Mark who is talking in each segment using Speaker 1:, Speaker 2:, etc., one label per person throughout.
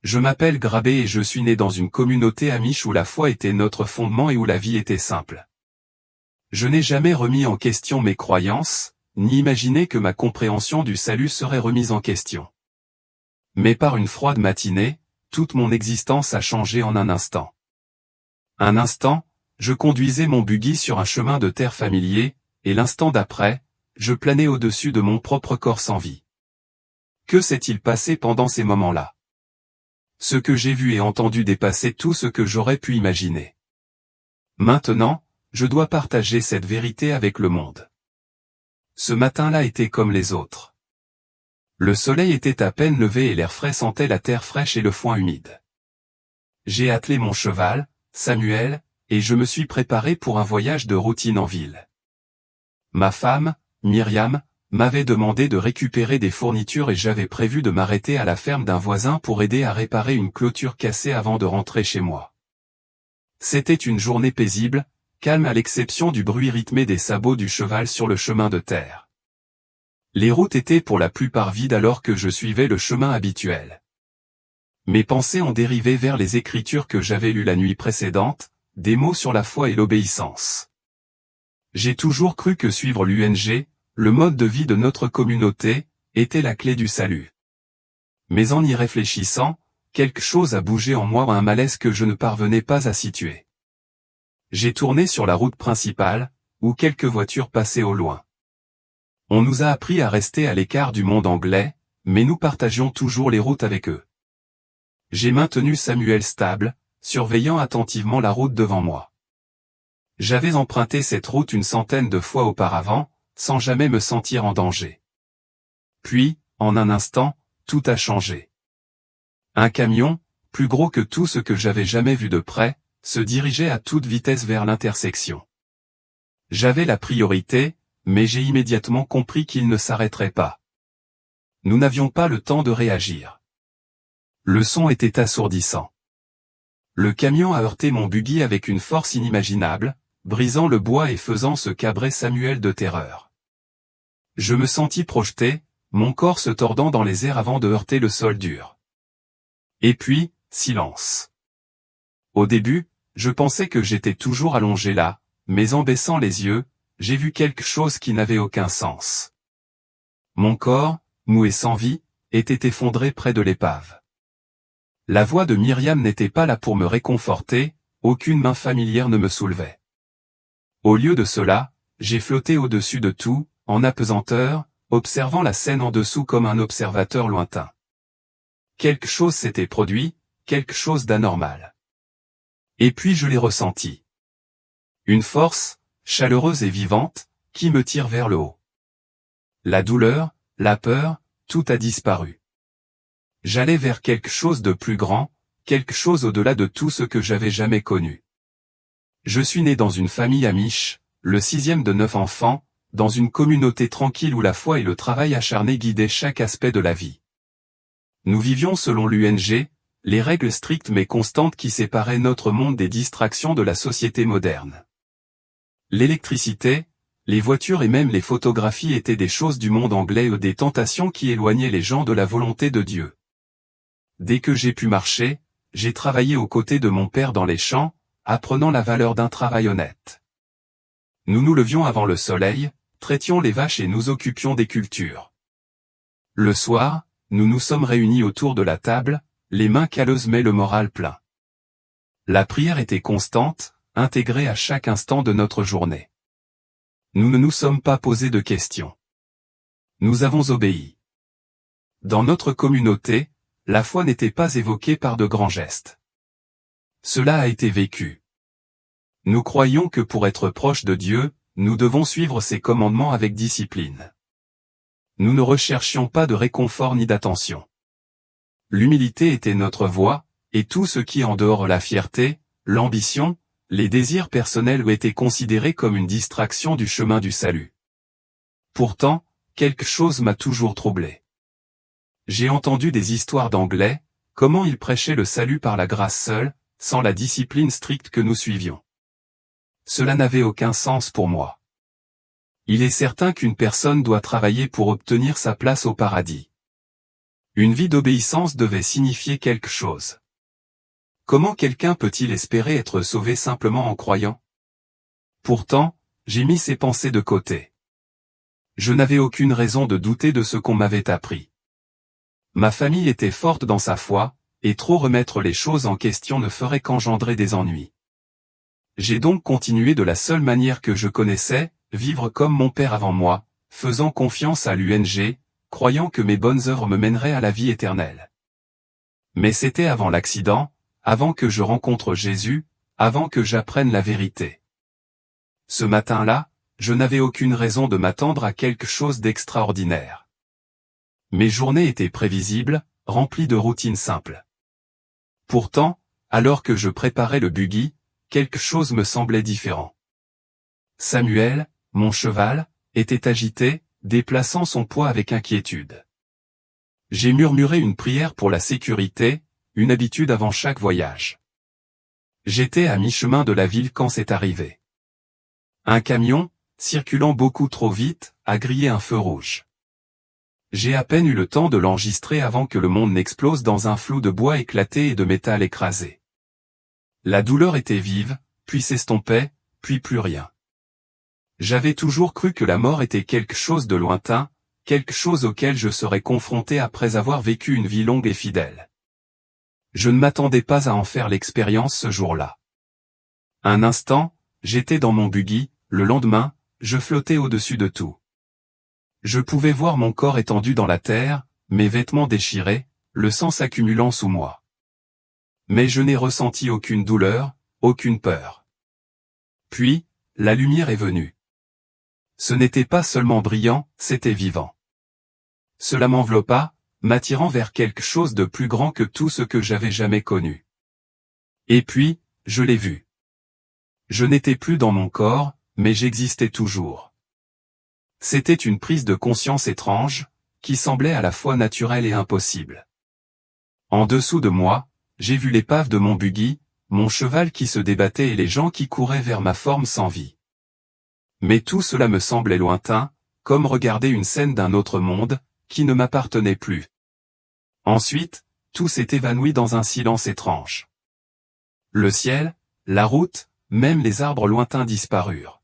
Speaker 1: Je m'appelle Grabé et je suis né dans une communauté amish où la foi était notre fondement et où la vie était simple. Je n'ai jamais remis en question mes croyances, ni imaginé que ma compréhension du salut serait remise en question. Mais par une froide matinée, toute mon existence a changé en un instant. Un instant, je conduisais mon buggy sur un chemin de terre familier, et l'instant d'après, je planais au-dessus de mon propre corps sans vie. Que s'est-il passé pendant ces moments-là? Ce que j'ai vu et entendu dépassait tout ce que j'aurais pu imaginer. Maintenant, je dois partager cette vérité avec le monde. Ce matin-là était comme les autres. Le soleil était à peine levé et l'air frais sentait la terre fraîche et le foin humide. J'ai attelé mon cheval, Samuel, et je me suis préparé pour un voyage de routine en ville. Ma femme, Myriam, m'avait demandé de récupérer des fournitures et j'avais prévu de m'arrêter à la ferme d'un voisin pour aider à réparer une clôture cassée avant de rentrer chez moi. C'était une journée paisible, calme à l'exception du bruit rythmé des sabots du cheval sur le chemin de terre. Les routes étaient pour la plupart vides alors que je suivais le chemin habituel. Mes pensées ont dérivé vers les écritures que j'avais lues la nuit précédente, des mots sur la foi et l'obéissance. J'ai toujours cru que suivre l'UNG, le mode de vie de notre communauté, était la clé du salut. Mais en y réfléchissant, quelque chose a bougé en moi, un malaise que je ne parvenais pas à situer. J'ai tourné sur la route principale, où quelques voitures passaient au loin. On nous a appris à rester à l'écart du monde anglais, mais nous partagions toujours les routes avec eux. J'ai maintenu Samuel stable, surveillant attentivement la route devant moi. J'avais emprunté cette route une centaine de fois auparavant, sans jamais me sentir en danger. Puis, en un instant, tout a changé. Un camion, plus gros que tout ce que j'avais jamais vu de près, se dirigeait à toute vitesse vers l'intersection. J'avais la priorité, mais j'ai immédiatement compris qu'il ne s'arrêterait pas. Nous n'avions pas le temps de réagir. Le son était assourdissant. Le camion a heurté mon buggy avec une force inimaginable, brisant le bois et faisant se cabrer Samuel de terreur. Je me sentis projeté, mon corps se tordant dans les airs avant de heurter le sol dur. Et puis, silence. Au début, je pensais que j'étais toujours allongé là, mais en baissant les yeux, j'ai vu quelque chose qui n'avait aucun sens. Mon corps, mou et sans vie, était effondré près de l'épave. La voix de Myriam n'était pas là pour me réconforter, aucune main familière ne me soulevait. Au lieu de cela, j'ai flotté au-dessus de tout, en apesanteur, observant la scène en dessous comme un observateur lointain. Quelque chose s'était produit, quelque chose d'anormal. Et puis je l'ai ressenti. Une force, chaleureuse et vivante, qui me tire vers le haut. La douleur, la peur, tout a disparu. J'allais vers quelque chose de plus grand, quelque chose au-delà de tout ce que j'avais jamais connu. Je suis né dans une famille amish, le 6e de 9 enfants, dans une communauté tranquille où la foi et le travail acharné guidaient chaque aspect de la vie. Nous vivions selon l'UNG, les règles strictes mais constantes qui séparaient notre monde des distractions de la société moderne. L'électricité, les voitures et même les photographies étaient des choses du monde anglais ou des tentations qui éloignaient les gens de la volonté de Dieu. Dès que j'ai pu marcher, j'ai travaillé aux côtés de mon père dans les champs, apprenant la valeur d'un travail honnête. Nous nous levions avant le soleil, traitions les vaches et nous occupions des cultures. Le soir, nous nous sommes réunis autour de la table, les mains calleuses mais le moral plein. La prière était constante, intégrée à chaque instant de notre journée. Nous ne nous sommes pas posé de questions. Nous avons obéi. Dans notre communauté, la foi n'était pas évoquée par de grands gestes. Cela a été vécu. Nous croyons que pour être proches de Dieu, nous devons suivre ses commandements avec discipline. Nous ne recherchions pas de réconfort ni d'attention. L'humilité était notre voie, et tout ce qui en dehors la fierté, l'ambition, les désirs personnels étaient considérés comme une distraction du chemin du salut. Pourtant, quelque chose m'a toujours troublé. J'ai entendu des histoires d'Anglais, comment ils prêchaient le salut par la grâce seule, sans la discipline stricte que nous suivions. Cela n'avait aucun sens pour moi. Il est certain qu'une personne doit travailler pour obtenir sa place au paradis. Une vie d'obéissance devait signifier quelque chose. Comment quelqu'un peut-il espérer être sauvé simplement en croyant? Pourtant, j'ai mis ces pensées de côté. Je n'avais aucune raison de douter de ce qu'on m'avait appris. Ma famille était forte dans sa foi, et trop remettre les choses en question ne ferait qu'engendrer des ennuis. J'ai donc continué de la seule manière que je connaissais, vivre comme mon père avant moi, faisant confiance à l'UNG, croyant que mes bonnes œuvres me mèneraient à la vie éternelle. Mais c'était avant l'accident, avant que je rencontre Jésus, avant que j'apprenne la vérité. Ce matin-là, je n'avais aucune raison de m'attendre à quelque chose d'extraordinaire. Mes journées étaient prévisibles, remplies de routines simples. Pourtant, alors que je préparais le buggy, quelque chose me semblait différent. Samuel, mon cheval, était agité, déplaçant son poids avec inquiétude. J'ai murmuré une prière pour la sécurité, une habitude avant chaque voyage. J'étais à mi-chemin de la ville quand c'est arrivé. Un camion, circulant beaucoup trop vite, a grillé un feu rouge. J'ai à peine eu le temps de l'enregistrer avant que le monde n'explose dans un flou de bois éclaté et de métal écrasé. La douleur était vive, puis s'estompait, puis plus rien. J'avais toujours cru que la mort était quelque chose de lointain, quelque chose auquel je serais confronté après avoir vécu une vie longue et fidèle. Je ne m'attendais pas à en faire l'expérience ce jour-là. Un instant, j'étais dans mon buggy, le lendemain, je flottais au-dessus de tout. Je pouvais voir mon corps étendu dans la terre, mes vêtements déchirés, le sang s'accumulant sous moi. Mais je n'ai ressenti aucune douleur, aucune peur. Puis, la lumière est venue. Ce n'était pas seulement brillant, c'était vivant. Cela m'enveloppa, m'attirant vers quelque chose de plus grand que tout ce que j'avais jamais connu. Et puis, je l'ai vu. Je n'étais plus dans mon corps, mais j'existais toujours. C'était une prise de conscience étrange, qui semblait à la fois naturelle et impossible. En dessous de moi, j'ai vu l'épave de mon buggy, mon cheval qui se débattait et les gens qui couraient vers ma forme sans vie. Mais tout cela me semblait lointain, comme regarder une scène d'un autre monde, qui ne m'appartenait plus. Ensuite, tout s'est évanoui dans un silence étrange. Le ciel, la route, même les arbres lointains disparurent.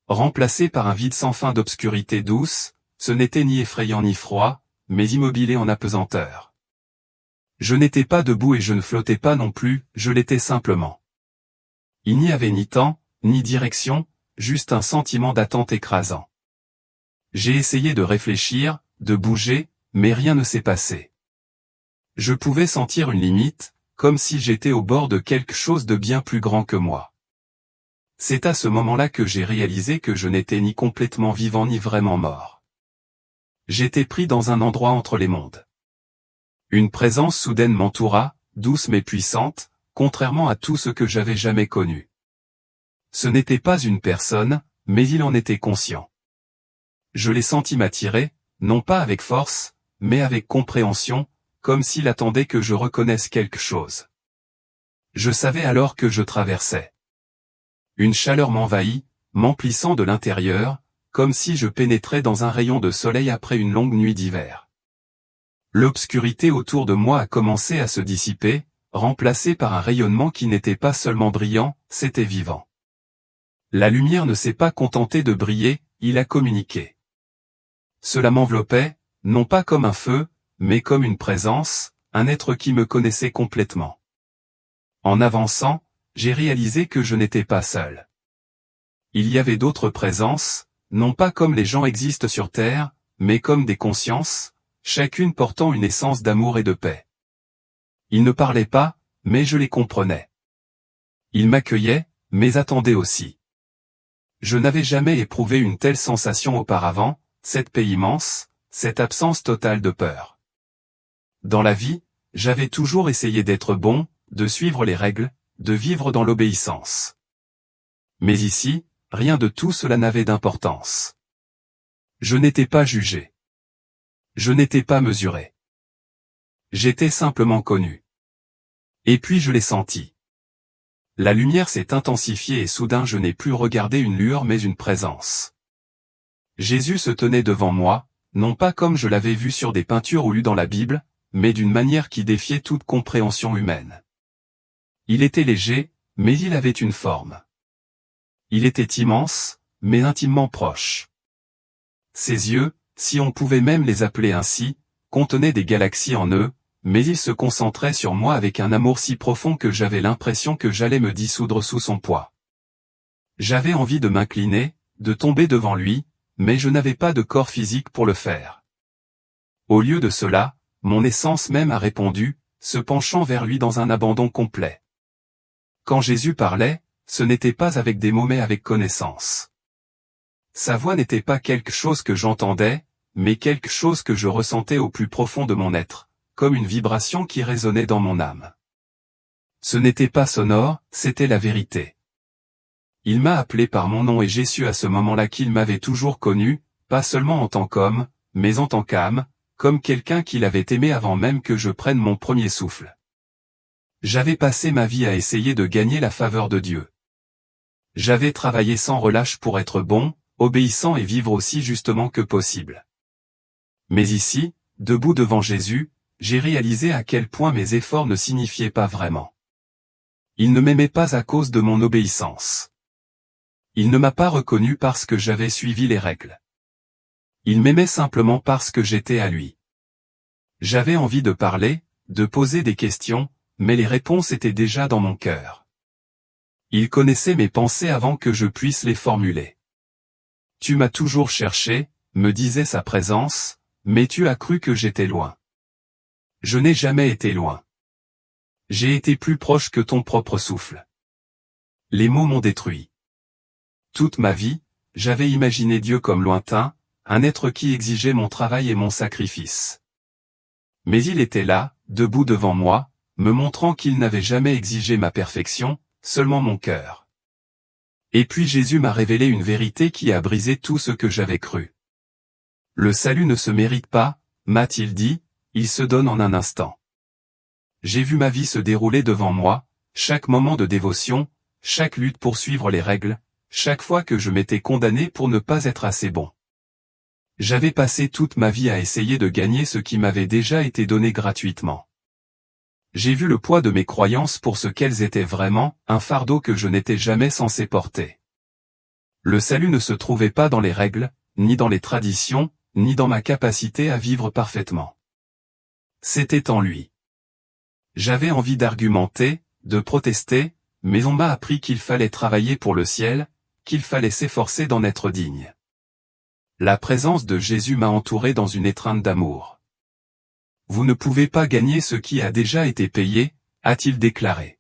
Speaker 1: Remplacé par un vide sans fin d'obscurité douce, ce n'était ni effrayant ni froid, mais immobilé en apesanteur. Je n'étais pas debout et je ne flottais pas non plus, je l'étais simplement. Il n'y avait ni temps, ni direction, juste un sentiment d'attente écrasant. J'ai essayé de réfléchir, de bouger, mais rien ne s'est passé. Je pouvais sentir une limite, comme si j'étais au bord de quelque chose de bien plus grand que moi. C'est à ce moment-là que j'ai réalisé que je n'étais ni complètement vivant ni vraiment mort. J'étais pris dans un endroit entre les mondes. Une présence soudaine m'entoura, douce mais puissante, contrairement à tout ce que j'avais jamais connu. Ce n'était pas une personne, mais il en était conscient. Je l'ai senti m'attirer, non pas avec force, mais avec compréhension, comme s'il attendait que je reconnaisse quelque chose. Je savais alors que je traversais. Une chaleur m'envahit, m'emplissant de l'intérieur, comme si je pénétrais dans un rayon de soleil après une longue nuit d'hiver. L'obscurité autour de moi a commencé à se dissiper, remplacée par un rayonnement qui n'était pas seulement brillant, c'était vivant. La lumière ne s'est pas contentée de briller, il a communiqué. Cela m'enveloppait, non pas comme un feu, mais comme une présence, un être qui me connaissait complètement. En avançant, j'ai réalisé que je n'étais pas seul. Il y avait d'autres présences, non pas comme les gens existent sur Terre, mais comme des consciences, chacune portant une essence d'amour et de paix. Ils ne parlaient pas, mais je les comprenais. Ils m'accueillaient, mais attendaient aussi. Je n'avais jamais éprouvé une telle sensation auparavant, cette paix immense, cette absence totale de peur. Dans la vie, j'avais toujours essayé d'être bon, de suivre les règles, de vivre dans l'obéissance. Mais ici, rien de tout cela n'avait d'importance. Je n'étais pas jugé. Je n'étais pas mesuré. J'étais simplement connu. Et puis je l'ai senti. La lumière s'est intensifiée et soudain je n'ai plus regardé une lueur mais une présence. Jésus se tenait devant moi, non pas comme je l'avais vu sur des peintures ou lu dans la Bible, mais d'une manière qui défiait toute compréhension humaine. Il était léger, mais il avait une forme. Il était immense, mais intimement proche. Ses yeux, si on pouvait même les appeler ainsi, contenaient des galaxies en eux, mais il se concentrait sur moi avec un amour si profond que j'avais l'impression que j'allais me dissoudre sous son poids. J'avais envie de m'incliner, de tomber devant lui, mais je n'avais pas de corps physique pour le faire. Au lieu de cela, mon essence même a répondu, se penchant vers lui dans un abandon complet. Quand Jésus parlait, ce n'était pas avec des mots mais avec connaissance. Sa voix n'était pas quelque chose que j'entendais, mais quelque chose que je ressentais au plus profond de mon être, comme une vibration qui résonnait dans mon âme. Ce n'était pas sonore, c'était la vérité. Il m'a appelé par mon nom et j'ai su à ce moment-là qu'il m'avait toujours connu, pas seulement en tant qu'homme, mais en tant qu'âme, comme quelqu'un qu'il avait aimé avant même que je prenne mon premier souffle. J'avais passé ma vie à essayer de gagner la faveur de Dieu. J'avais travaillé sans relâche pour être bon, obéissant et vivre aussi justement que possible. Mais ici, debout devant Jésus, j'ai réalisé à quel point mes efforts ne signifiaient pas vraiment. Il ne m'aimait pas à cause de mon obéissance. Il ne m'a pas reconnu parce que j'avais suivi les règles. Il m'aimait simplement parce que j'étais à lui. J'avais envie de parler, de poser des questions, mais les réponses étaient déjà dans mon cœur. Il connaissait mes pensées avant que je puisse les formuler. Tu m'as toujours cherché, me disait sa présence, mais tu as cru que j'étais loin. Je n'ai jamais été loin. J'ai été plus proche que ton propre souffle. Les mots m'ont détruit. Toute ma vie, j'avais imaginé Dieu comme lointain, un être qui exigeait mon travail et mon sacrifice. Mais il était là, debout devant moi, me montrant qu'il n'avait jamais exigé ma perfection, seulement mon cœur. Et puis Jésus m'a révélé une vérité qui a brisé tout ce que j'avais cru. Le salut ne se mérite pas, m'a-t-il dit, il se donne en un instant. J'ai vu ma vie se dérouler devant moi, chaque moment de dévotion, chaque lutte pour suivre les règles, chaque fois que je m'étais condamné pour ne pas être assez bon. J'avais passé toute ma vie à essayer de gagner ce qui m'avait déjà été donné gratuitement. J'ai vu le poids de mes croyances pour ce qu'elles étaient vraiment, un fardeau que je n'étais jamais censé porter. Le salut ne se trouvait pas dans les règles, ni dans les traditions, ni dans ma capacité à vivre parfaitement. C'était en lui. J'avais envie d'argumenter, de protester, mais on m'a appris qu'il fallait travailler pour le ciel, qu'il fallait s'efforcer d'en être digne. La présence de Jésus m'a entouré dans une étreinte d'amour. Vous ne pouvez pas gagner ce qui a déjà été payé, a-t-il déclaré.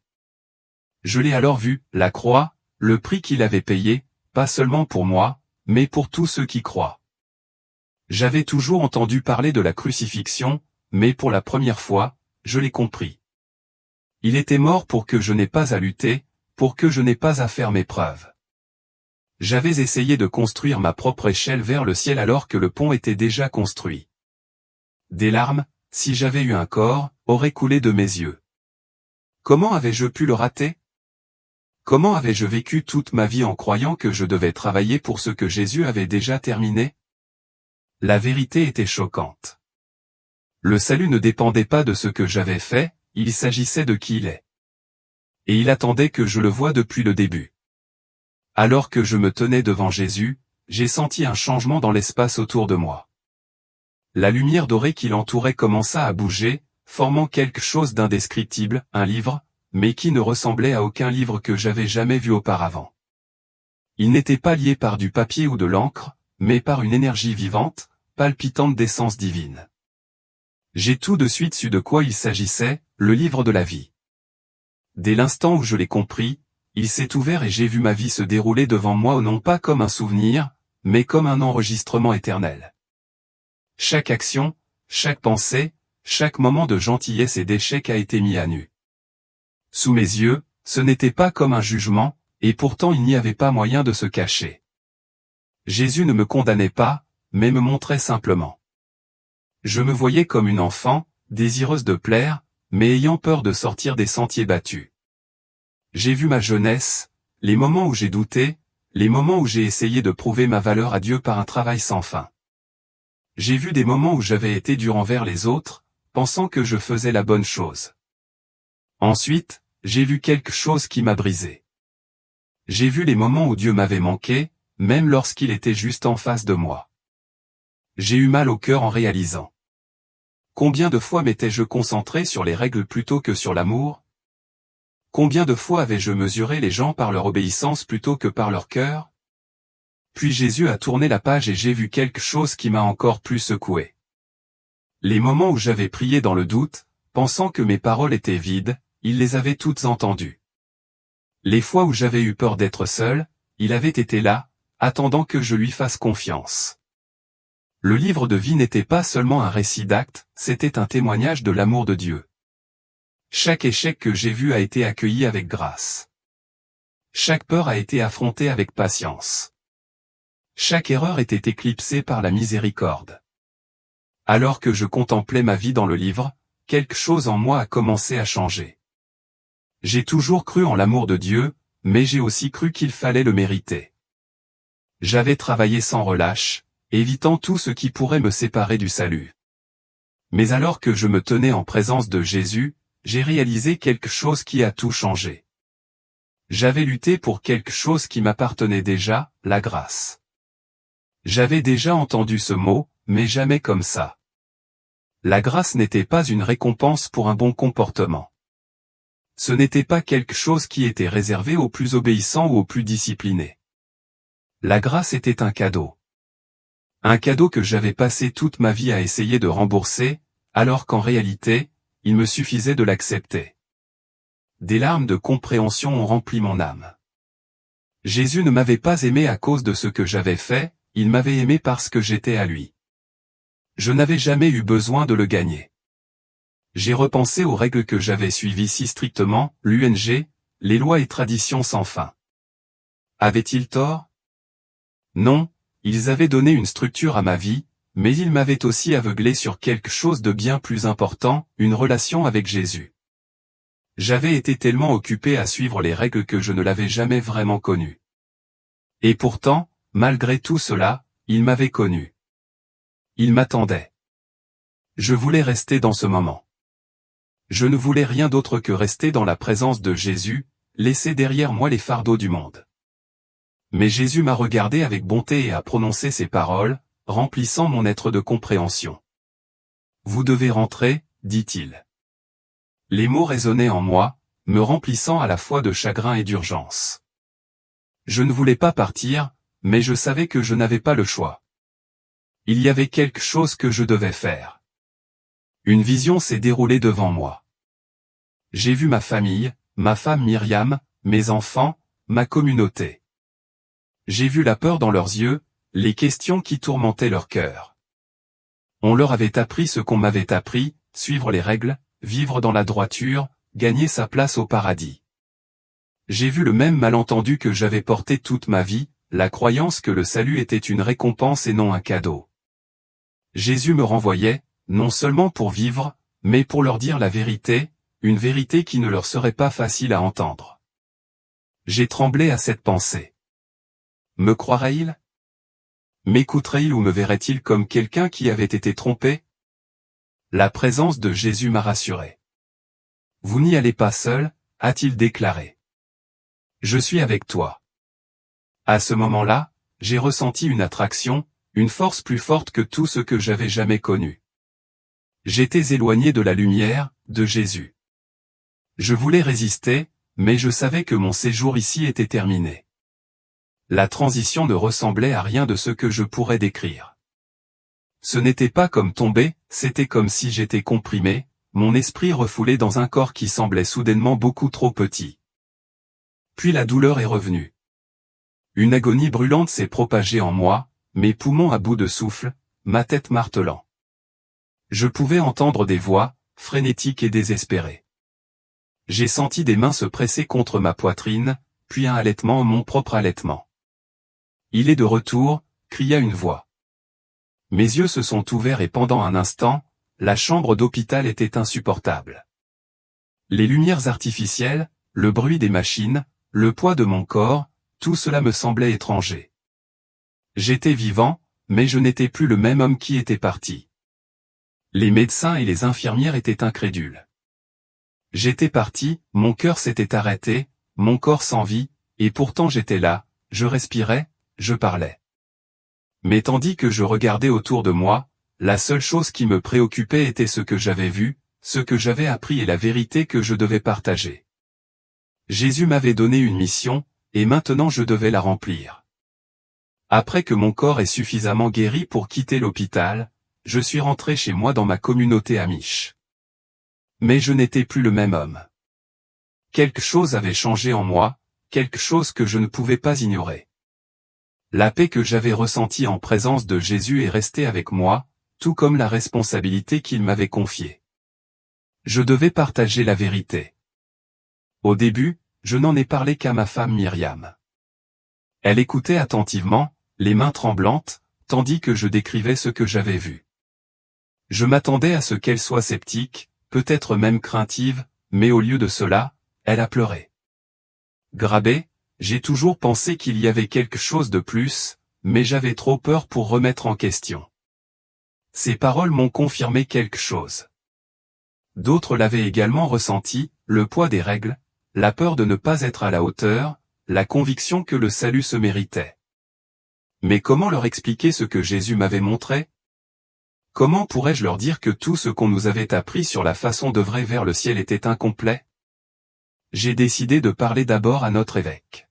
Speaker 1: Je l'ai alors vu, la croix, le prix qu'il avait payé, pas seulement pour moi, mais pour tous ceux qui croient. J'avais toujours entendu parler de la crucifixion, mais pour la première fois, je l'ai compris. Il était mort pour que je n'ai pas à lutter, pour que je n'ai pas à faire mes preuves. J'avais essayé de construire ma propre échelle vers le ciel alors que le pont était déjà construit. Des larmes, si j'avais eu un corps, auraient coulé de mes yeux. Comment avais-je pu le rater? Comment avais-je vécu toute ma vie en croyant que je devais travailler pour ce que Jésus avait déjà terminé? La vérité était choquante. Le salut ne dépendait pas de ce que j'avais fait, il s'agissait de qui il est. Et il attendait que je le voie depuis le début. Alors que je me tenais devant Jésus, j'ai senti un changement dans l'espace autour de moi. La lumière dorée qui l'entourait commença à bouger, formant quelque chose d'indescriptible, un livre, mais qui ne ressemblait à aucun livre que j'avais jamais vu auparavant. Il n'était pas lié par du papier ou de l'encre, mais par une énergie vivante, palpitante d'essence divine. J'ai tout de suite su de quoi il s'agissait, le livre de la vie. Dès l'instant où je l'ai compris, il s'est ouvert et j'ai vu ma vie se dérouler devant moi non pas comme un souvenir, mais comme un enregistrement éternel. Chaque action, chaque pensée, chaque moment de gentillesse et d'échec a été mis à nu. Sous mes yeux, ce n'était pas comme un jugement, et pourtant il n'y avait pas moyen de se cacher. Jésus ne me condamnait pas, mais me montrait simplement. Je me voyais comme une enfant, désireuse de plaire, mais ayant peur de sortir des sentiers battus. J'ai vu ma jeunesse, les moments où j'ai douté, les moments où j'ai essayé de prouver ma valeur à Dieu par un travail sans fin. J'ai vu des moments où j'avais été dur envers les autres, pensant que je faisais la bonne chose. Ensuite, j'ai vu quelque chose qui m'a brisé. J'ai vu les moments où Dieu m'avait manqué, même lorsqu'il était juste en face de moi. J'ai eu mal au cœur en réalisant. Combien de fois m'étais-je concentré sur les règles plutôt que sur l'amour? Combien de fois avais-je mesuré les gens par leur obéissance plutôt que par leur cœur? Puis Jésus a tourné la page et j'ai vu quelque chose qui m'a encore plus secoué. Les moments où j'avais prié dans le doute, pensant que mes paroles étaient vides, il les avait toutes entendues. Les fois où j'avais eu peur d'être seul, il avait été là, attendant que je lui fasse confiance. Le livre de vie n'était pas seulement un récit d'actes, c'était un témoignage de l'amour de Dieu. Chaque échec que j'ai vu a été accueilli avec grâce. Chaque peur a été affrontée avec patience. Chaque erreur était éclipsée par la miséricorde. Alors que je contemplais ma vie dans le livre, quelque chose en moi a commencé à changer. J'ai toujours cru en l'amour de Dieu, mais j'ai aussi cru qu'il fallait le mériter. J'avais travaillé sans relâche, évitant tout ce qui pourrait me séparer du salut. Mais alors que je me tenais en présence de Jésus, j'ai réalisé quelque chose qui a tout changé. J'avais lutté pour quelque chose qui m'appartenait déjà, la grâce. J'avais déjà entendu ce mot, mais jamais comme ça. La grâce n'était pas une récompense pour un bon comportement. Ce n'était pas quelque chose qui était réservé aux plus obéissants ou aux plus disciplinés. La grâce était un cadeau. Un cadeau que j'avais passé toute ma vie à essayer de rembourser, alors qu'en réalité, il me suffisait de l'accepter. Des larmes de compréhension ont rempli mon âme. Jésus ne m'avait pas aimé à cause de ce que j'avais fait, il m'avait aimé parce que j'étais à lui. Je n'avais jamais eu besoin de le gagner. J'ai repensé aux règles que j'avais suivies si strictement, l'UNG, les lois et traditions sans fin. Avaient-ils tort? Non, ils avaient donné une structure à ma vie, mais ils m'avaient aussi aveuglé sur quelque chose de bien plus important, une relation avec Jésus. J'avais été tellement occupé à suivre les règles que je ne l'avais jamais vraiment connu. Et pourtant, malgré tout cela, il m'avait connu. Il m'attendait. Je voulais rester dans ce moment. Je ne voulais rien d'autre que rester dans la présence de Jésus, laisser derrière moi les fardeaux du monde. Mais Jésus m'a regardé avec bonté et a prononcé ces paroles, remplissant mon être de compréhension. Vous devez rentrer, dit-il. Les mots résonnaient en moi, me remplissant à la fois de chagrin et d'urgence. Je ne voulais pas partir, mais je savais que je n'avais pas le choix. Il y avait quelque chose que je devais faire. Une vision s'est déroulée devant moi. J'ai vu ma famille, ma femme Myriam, mes enfants, ma communauté. J'ai vu la peur dans leurs yeux, les questions qui tourmentaient leur cœur. On leur avait appris ce qu'on m'avait appris, suivre les règles, vivre dans la droiture, gagner sa place au paradis. J'ai vu le même malentendu que j'avais porté toute ma vie, la croyance que le salut était une récompense et non un cadeau. Jésus me renvoyait, non seulement pour vivre, mais pour leur dire la vérité, une vérité qui ne leur serait pas facile à entendre. J'ai tremblé à cette pensée. Me croirait-il? M'écouterait-il ou me verrait-il comme quelqu'un qui avait été trompé? La présence de Jésus m'a rassuré. Vous n'y allez pas seul, a-t-il déclaré. Je suis avec toi. À ce moment-là, j'ai ressenti une attraction, une force plus forte que tout ce que j'avais jamais connu. J'étais éloigné de la lumière, de Jésus. Je voulais résister, mais je savais que mon séjour ici était terminé. La transition ne ressemblait à rien de ce que je pourrais décrire. Ce n'était pas comme tomber, c'était comme si j'étais comprimé, mon esprit refoulé dans un corps qui semblait soudainement beaucoup trop petit. Puis la douleur est revenue. Une agonie brûlante s'est propagée en moi, mes poumons à bout de souffle, ma tête martelant. Je pouvais entendre des voix, frénétiques et désespérées. J'ai senti des mains se presser contre ma poitrine, puis un halètement, mon propre halètement. Il est de retour, cria une voix. Mes yeux se sont ouverts et pendant un instant, la chambre d'hôpital était insupportable. Les lumières artificielles, le bruit des machines, le poids de mon corps, tout cela me semblait étranger. J'étais vivant, mais je n'étais plus le même homme qui était parti. Les médecins et les infirmières étaient incrédules. J'étais parti, mon cœur s'était arrêté, mon corps sans vie, et pourtant j'étais là, je respirais, je parlais. Mais tandis que je regardais autour de moi, la seule chose qui me préoccupait était ce que j'avais vu, ce que j'avais appris et la vérité que je devais partager. Jésus m'avait donné une mission, et maintenant je devais la remplir. Après que mon corps est suffisamment guéri pour quitter l'hôpital, je suis rentré chez moi dans ma communauté amish. Mais je n'étais plus le même homme. Quelque chose avait changé en moi, quelque chose que je ne pouvais pas ignorer. La paix que j'avais ressentie en présence de Jésus est restée avec moi, tout comme la responsabilité qu'il m'avait confiée. Je devais partager la vérité. Au début, je n'en ai parlé qu'à ma femme Myriam. Elle écoutait attentivement, les mains tremblantes, tandis que je décrivais ce que j'avais vu. Je m'attendais à ce qu'elle soit sceptique, peut-être même craintive, mais au lieu de cela, elle a pleuré. Grabé, j'ai toujours pensé qu'il y avait quelque chose de plus, mais j'avais trop peur pour remettre en question. Ces paroles m'ont confirmé quelque chose. D'autres l'avaient également ressenti, le poids des règles, la peur de ne pas être à la hauteur, la conviction que le salut se méritait. Mais comment leur expliquer ce que Jésus m'avait montré? Comment pourrais-je leur dire que tout ce qu'on nous avait appris sur la façon d'œuvrer vers le ciel était incomplet? J'ai décidé de parler d'abord à notre évêque.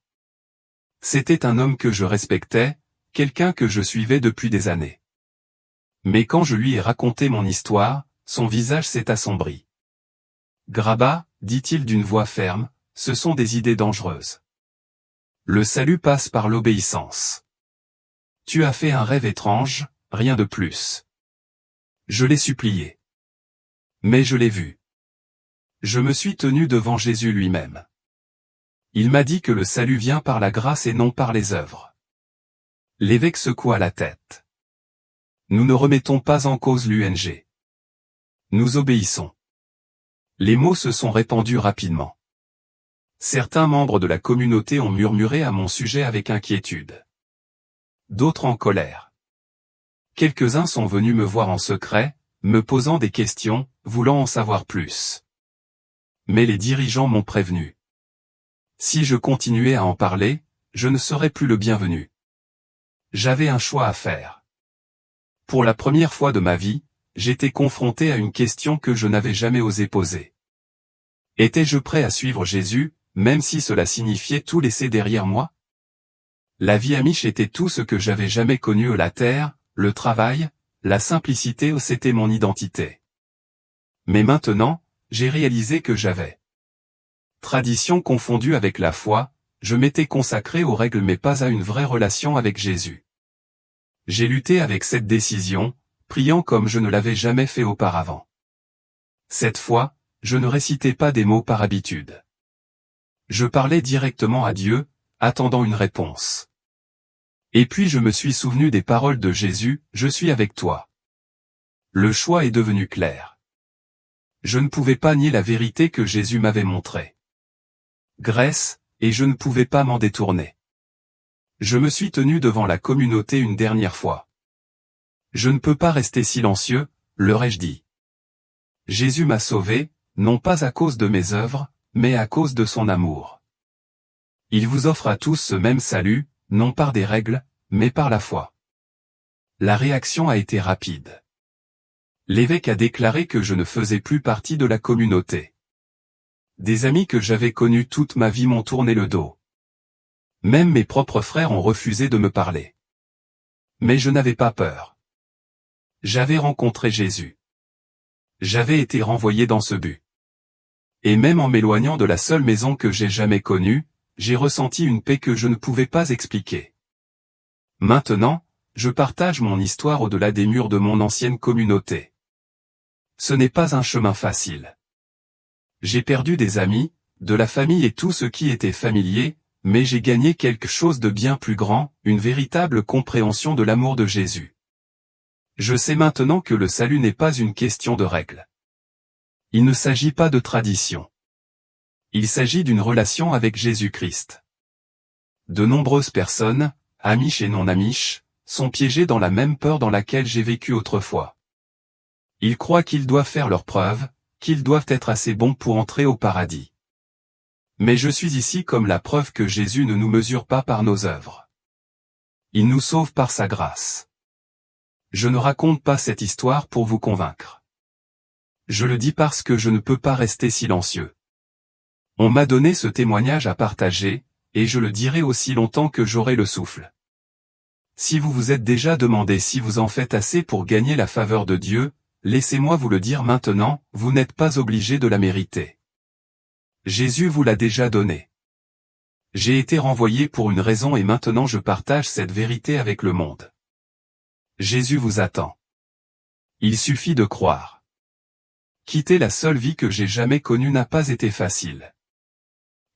Speaker 1: C'était un homme que je respectais, quelqu'un que je suivais depuis des années. Mais quand je lui ai raconté mon histoire, son visage s'est assombri. Grabat, dit-il d'une voix ferme, ce sont des idées dangereuses. Le salut passe par l'obéissance. Tu as fait un rêve étrange, rien de plus. Je l'ai supplié. Mais je l'ai vu. Je me suis tenu devant Jésus lui-même. Il m'a dit que le salut vient par la grâce et non par les œuvres. L'évêque secoua la tête. Nous ne remettons pas en cause l'UNG. Nous obéissons. Les mots se sont répandus rapidement. Certains membres de la communauté ont murmuré à mon sujet avec inquiétude. D'autres en colère. Quelques-uns sont venus me voir en secret, me posant des questions, voulant en savoir plus. Mais les dirigeants m'ont prévenu. Si je continuais à en parler, je ne serais plus le bienvenu. J'avais un choix à faire. Pour la première fois de ma vie, j'étais confronté à une question que je n'avais jamais osé poser. Étais-je prêt à suivre Jésus, même si cela signifiait tout laisser derrière moi? La vie amiche était tout ce que j'avais jamais connu à la terre, le travail, la simplicité, c'était mon identité. Mais maintenant, j'ai réalisé que j'avais tradition confondue avec la foi, je m'étais consacré aux règles mais pas à une vraie relation avec Jésus. J'ai lutté avec cette décision, priant comme je ne l'avais jamais fait auparavant. Cette fois, je ne récitais pas des mots par habitude. Je parlais directement à Dieu, attendant une réponse. Et puis je me suis souvenu des paroles de Jésus, « Je suis avec toi ». Le choix est devenu clair. Je ne pouvais pas nier la vérité que Jésus m'avait montrée. Grèce, et je ne pouvais pas m'en détourner. Je me suis tenu devant la communauté une dernière fois. Je ne peux pas rester silencieux, leur ai-je dit. Jésus m'a sauvé, non pas à cause de mes œuvres, mais à cause de son amour. Il vous offre à tous ce même salut, non par des règles, mais par la foi. La réaction a été rapide. L'évêque a déclaré que je ne faisais plus partie de la communauté. Des amis que j'avais connus toute ma vie m'ont tourné le dos. Même mes propres frères ont refusé de me parler. Mais je n'avais pas peur. J'avais rencontré Jésus. J'avais été renvoyé dans ce but. Et même en m'éloignant de la seule maison que j'ai jamais connue, j'ai ressenti une paix que je ne pouvais pas expliquer. Maintenant, je partage mon histoire au-delà des murs de mon ancienne communauté. Ce n'est pas un chemin facile. J'ai perdu des amis, de la famille et tout ce qui était familier, mais j'ai gagné quelque chose de bien plus grand, une véritable compréhension de l'amour de Jésus. Je sais maintenant que le salut n'est pas une question de règles. Il ne s'agit pas de tradition. Il s'agit d'une relation avec Jésus-Christ. De nombreuses personnes, amish et non amish, sont piégés dans la même peur dans laquelle j'ai vécu autrefois. Ils croient qu'ils doivent faire leurs preuves, qu'ils doivent être assez bons pour entrer au paradis. Mais je suis ici comme la preuve que Jésus ne nous mesure pas par nos œuvres. Il nous sauve par sa grâce. Je ne raconte pas cette histoire pour vous convaincre. Je le dis parce que je ne peux pas rester silencieux. On m'a donné ce témoignage à partager, et je le dirai aussi longtemps que j'aurai le souffle. Si vous vous êtes déjà demandé si vous en faites assez pour gagner la faveur de Dieu, laissez-moi vous le dire maintenant, vous n'êtes pas obligé de la mériter. Jésus vous l'a déjà donné. J'ai été renvoyé pour une raison et maintenant je partage cette vérité avec le monde. Jésus vous attend. Il suffit de croire. Quitter la seule vie que j'ai jamais connue n'a pas été facile.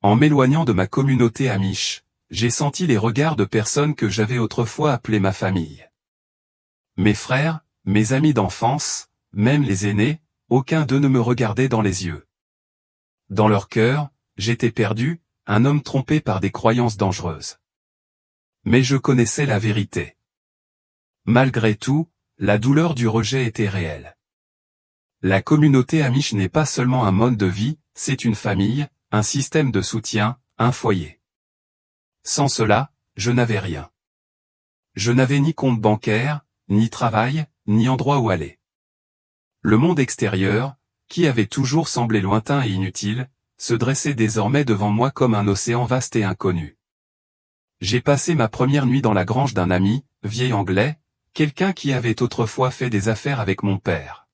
Speaker 1: En m'éloignant de ma communauté amish, j'ai senti les regards de personnes que j'avais autrefois appelées ma famille. Mes frères, mes amis d'enfance, même les aînés, aucun d'eux ne me regardait dans les yeux. Dans leur cœur, j'étais perdu, un homme trompé par des croyances dangereuses. Mais je connaissais la vérité. Malgré tout, la douleur du rejet était réelle. La communauté amish n'est pas seulement un mode de vie, c'est une famille, un système de soutien, un foyer. Sans cela, je n'avais rien. Je n'avais ni compte bancaire, ni travail, ni endroit où aller. Le monde extérieur, qui avait toujours semblé lointain et inutile, se dressait désormais devant moi comme un océan vaste et inconnu. J'ai passé ma première nuit dans la grange d'un ami, vieil anglais, quelqu'un qui avait autrefois fait des affaires avec mon père.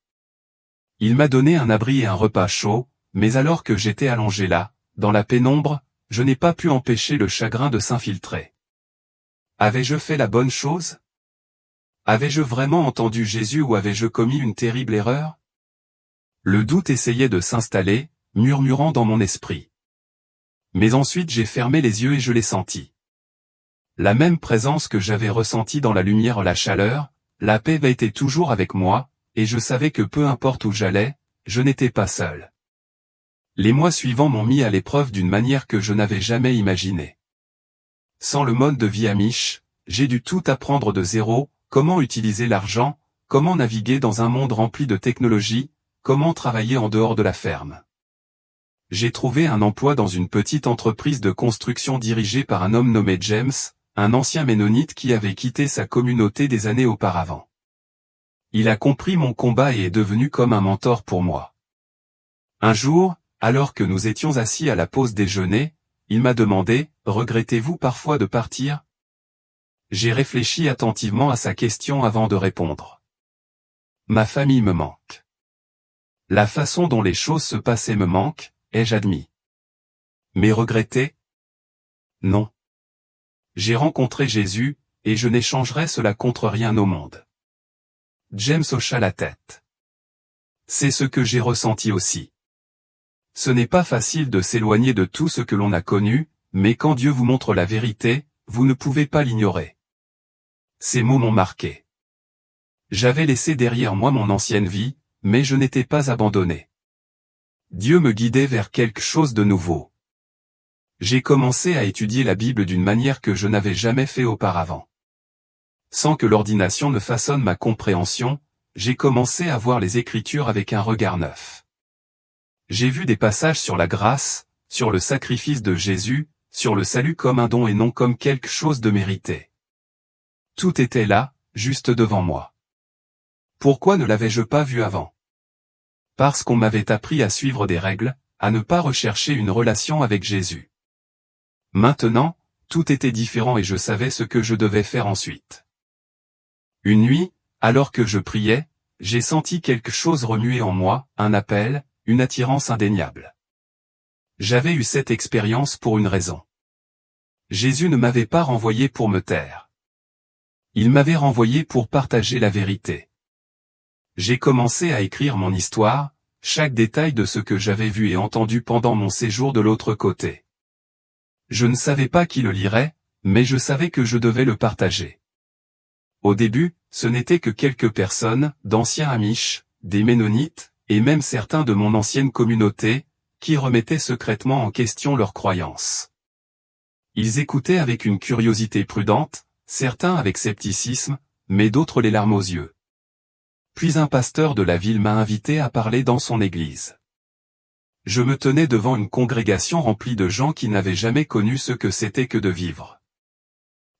Speaker 1: Il m'a donné un abri et un repas chaud, mais alors que j'étais allongé là, dans la pénombre, je n'ai pas pu empêcher le chagrin de s'infiltrer. Avais-je fait la bonne chose? Avais-je vraiment entendu Jésus ou avais-je commis une terrible erreur? Le doute essayait de s'installer, murmurant dans mon esprit. Mais ensuite j'ai fermé les yeux et je l'ai senti. La même présence que j'avais ressentie dans la lumière, la chaleur, la paix était toujours avec moi, et je savais que peu importe où j'allais, je n'étais pas seul. Les mois suivants m'ont mis à l'épreuve d'une manière que je n'avais jamais imaginée. Sans le mode de vie amish, j'ai dû tout apprendre de zéro, comment utiliser l'argent, comment naviguer dans un monde rempli de technologie, comment travailler en dehors de la ferme. J'ai trouvé un emploi dans une petite entreprise de construction dirigée par un homme nommé James, un ancien ménonite qui avait quitté sa communauté des années auparavant. Il a compris mon combat et est devenu comme un mentor pour moi. Un jour, alors que nous étions assis à la pause déjeuner, il m'a demandé, « Regrettez-vous parfois de partir ?» J'ai réfléchi attentivement à sa question avant de répondre. Ma famille me manque. La façon dont les choses se passaient me manque, ai-je admis. Mais regretter? Non. J'ai rencontré Jésus, et je n'échangerai cela contre rien au monde. James hocha la tête. C'est ce que j'ai ressenti aussi. Ce n'est pas facile de s'éloigner de tout ce que l'on a connu, mais quand Dieu vous montre la vérité, vous ne pouvez pas l'ignorer. Ces mots m'ont marqué. J'avais laissé derrière moi mon ancienne vie, mais je n'étais pas abandonné. Dieu me guidait vers quelque chose de nouveau. J'ai commencé à étudier la Bible d'une manière que je n'avais jamais fait auparavant. Sans que l'ordination ne façonne ma compréhension, j'ai commencé à voir les Écritures avec un regard neuf. J'ai vu des passages sur la grâce, sur le sacrifice de Jésus, sur le salut comme un don et non comme quelque chose de mérité. Tout était là, juste devant moi. Pourquoi ne l'avais-je pas vu avant? Parce qu'on m'avait appris à suivre des règles, à ne pas rechercher une relation avec Jésus. Maintenant, tout était différent et je savais ce que je devais faire ensuite. Une nuit, alors que je priais, j'ai senti quelque chose remuer en moi, un appel, une attirance indéniable. J'avais eu cette expérience pour une raison. Jésus ne m'avait pas renvoyé pour me taire. Il m'avait renvoyé pour partager la vérité. J'ai commencé à écrire mon histoire, chaque détail de ce que j'avais vu et entendu pendant mon séjour de l'autre côté. Je ne savais pas qui le lirait, mais je savais que je devais le partager. Au début, ce n'était que quelques personnes, d'anciens amish, des ménonites, et même certains de mon ancienne communauté, qui remettaient secrètement en question leurs croyances. Ils écoutaient avec une curiosité prudente, certains avec scepticisme, mais d'autres les larmes aux yeux. Puis un pasteur de la ville m'a invité à parler dans son église. Je me tenais devant une congrégation remplie de gens qui n'avaient jamais connu ce que c'était que de vivre.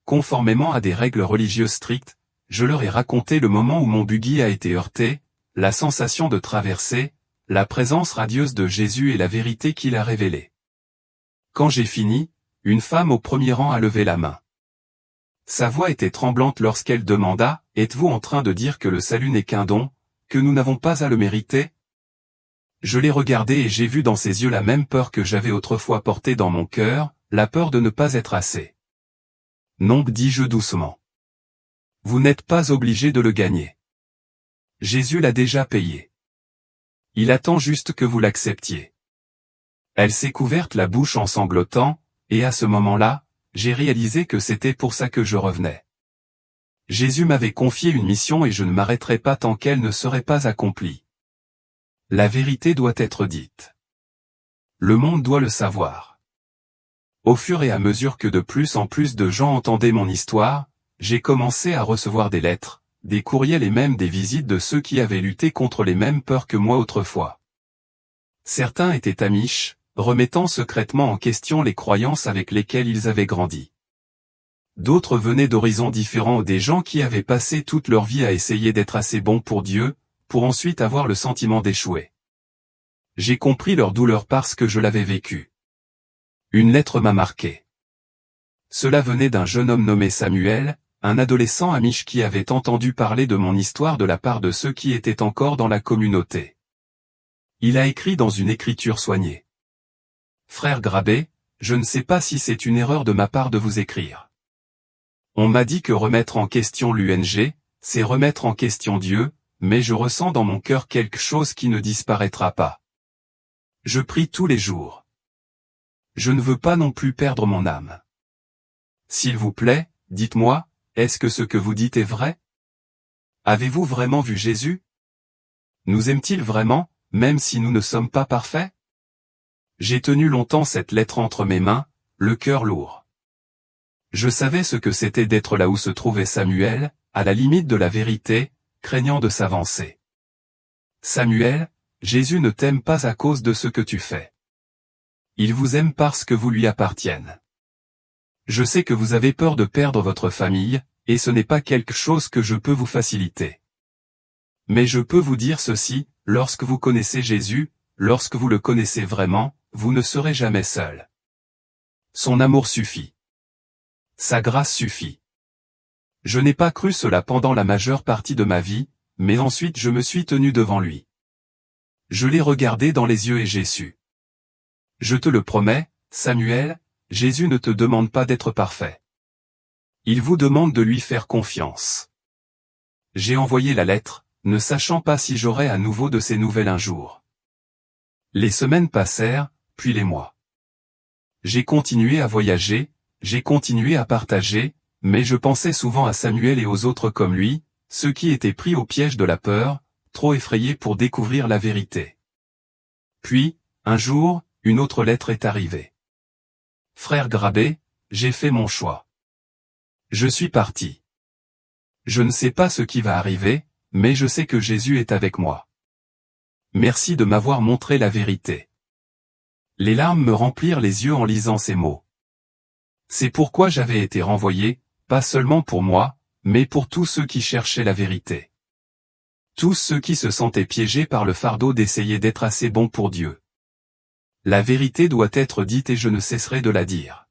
Speaker 1: Conformément à des règles religieuses strictes, je leur ai raconté le moment où mon buggy a été heurté, la sensation de traverser, la présence radieuse de Jésus et la vérité qu'il a révélée. Quand j'ai fini, une femme au premier rang a levé la main. Sa voix était tremblante lorsqu'elle demanda « Êtes-vous en train de dire que le salut n'est qu'un don, que nous n'avons pas à le mériter ?» Je l'ai regardée et j'ai vu dans ses yeux la même peur que j'avais autrefois portée dans mon cœur, la peur de ne pas être assez. « Non, dis-je doucement. Vous n'êtes pas obligé de le gagner. Jésus l'a déjà payé. Il attend juste que vous l'acceptiez. » Elle s'est couverte la bouche en sanglotant, et à ce moment-là, j'ai réalisé que c'était pour ça que je revenais. Jésus m'avait confié une mission et je ne m'arrêterai pas tant qu'elle ne serait pas accomplie. La vérité doit être dite. Le monde doit le savoir. Au fur et à mesure que de plus en plus de gens entendaient mon histoire, j'ai commencé à recevoir des lettres, des courriels et même des visites de ceux qui avaient lutté contre les mêmes peurs que moi autrefois. Certains étaient amiches, remettant secrètement en question les croyances avec lesquelles ils avaient grandi. D'autres venaient d'horizons différents, des gens qui avaient passé toute leur vie à essayer d'être assez bons pour Dieu, pour ensuite avoir le sentiment d'échouer. J'ai compris leur douleur parce que je l'avais vécue. Une lettre m'a marqué. Cela venait d'un jeune homme nommé Samuel, un adolescent amiche qui avait entendu parler de mon histoire de la part de ceux qui étaient encore dans la communauté. Il a écrit dans une écriture soignée. Frère Grabé, je ne sais pas si c'est une erreur de ma part de vous écrire. On m'a dit que remettre en question l'UNG, c'est remettre en question Dieu, mais je ressens dans mon cœur quelque chose qui ne disparaîtra pas. Je prie tous les jours. Je ne veux pas non plus perdre mon âme. S'il vous plaît, dites-moi, est-ce que ce que vous dites est vrai? Avez-vous vraiment vu Jésus? Nous aime-t-il vraiment, même si nous ne sommes pas parfaits? J'ai tenu longtemps cette lettre entre mes mains, le cœur lourd. Je savais ce que c'était d'être là où se trouvait Samuel, à la limite de la vérité, craignant de s'avancer. Samuel, Jésus ne t'aime pas à cause de ce que tu fais. Il vous aime parce que vous lui appartiennent. Je sais que vous avez peur de perdre votre famille, et ce n'est pas quelque chose que je peux vous faciliter. Mais je peux vous dire ceci, lorsque vous connaissez Jésus, lorsque vous le connaissez vraiment, vous ne serez jamais seul. Son amour suffit. Sa grâce suffit. Je n'ai pas cru cela pendant la majeure partie de ma vie, mais ensuite je me suis tenu devant lui. Je l'ai regardé dans les yeux et j'ai su. Je te le promets, Samuel, Jésus ne te demande pas d'être parfait. Il vous demande de lui faire confiance. J'ai envoyé la lettre, ne sachant pas si j'aurais à nouveau de ces nouvelles un jour. Les semaines passèrent, puis les mois. J'ai continué à voyager, j'ai continué à partager, mais je pensais souvent à Samuel et aux autres comme lui, ceux qui étaient pris au piège de la peur, trop effrayés pour découvrir la vérité. Puis, un jour, une autre lettre est arrivée. Frère Grabé, j'ai fait mon choix. Je suis parti. Je ne sais pas ce qui va arriver, mais je sais que Jésus est avec moi. Merci de m'avoir montré la vérité. Les larmes me remplirent les yeux en lisant ces mots. C'est pourquoi j'avais été renvoyé, pas seulement pour moi, mais pour tous ceux qui cherchaient la vérité. Tous ceux qui se sentaient piégés par le fardeau d'essayer d'être assez bons pour Dieu. La vérité doit être dite et je ne cesserai de la dire.